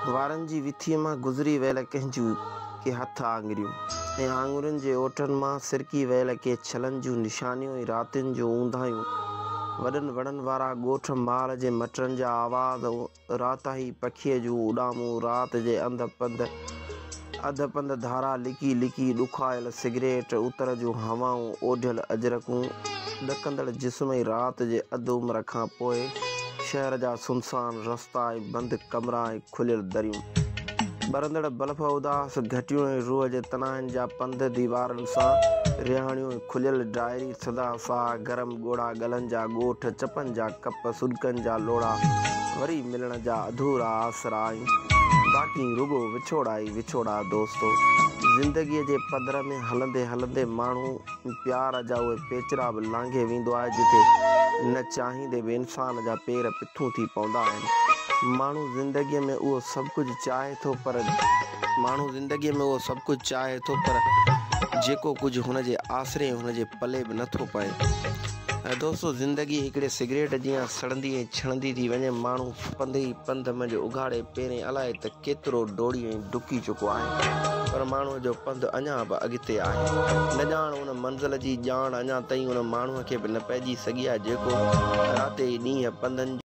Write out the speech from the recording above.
वारनि जी विथीअ मां गुज़री वियल कंहिंजूं के हथ आङुरियूं ऐं आङुरियुनि जे ओटनि मां सिरकी वियल के छलनि जूं निशानियूं ऐं रातियुनि जो ऊंधायूं वॾनि वणनि वारा ॻोठ माल जे मटरनि जा आवाज़ राताही पखीअ जूं उॾामूं राति जे अध पंध धारा लिकी लिकी ॾुखायल सिगरेट उतर जूं हवाऊं ओढियल अजरकूं ॾकंदड़ जिस्म ऐं राति जे अधु उमिरि खां पोइ शहर जा सुनसान रस्ता ऐं बंदि कमरा ऐं खुलियल दरियूं ॿरंदड़ बल्ब उदास घटियूं ऐं रूह जे तनाइनि जा पंध दीवारनि सां रिहाणियूं ऐं खुलियल डायरी सदा साह गरम ॻोढ़ा गलनि जा ॻोठ चपनि जा कप सुॾकनि जा लोड़ा वरी मिलण जा अधूरा आसरा ऐं बाक़ी रुगो विछोड़ा ई विछोड़ा दोस्तो ज़िंदगीअ जे पधर में हलंदे हलंदे माण्हू प्यार जा उहे पेचरा बि लांघे वेंदो आहे जिते न चाहींदे बि इंसान जा पेर पिथूं थी पवंदा आहिनि। माण्हू ज़िंदगीअ में उहो सभु कुझु चाहे थो पर जेको कुझु हुन जे आसरे हुन जे पले बि नथो पए। ऐं दोस्तो ज़िंदगी हिकिड़े सिगरेट जीअं सड़ंदी ऐं छणंदी थी वञे। माण्हू पंध ई पंध मंझि उघाड़े पहिरें अलाए त केतिरो डोड़ी ऐं डुकी चुको आहे पर माण्हूअ जो पंधु अञा बि अॻिते आहे। न ॼाण उन मंज़िल जी ॼाण अञा ताईं उन माण्हूअ खे बि न पइजी सघी आहे जेको राति ॾींहं पंधनि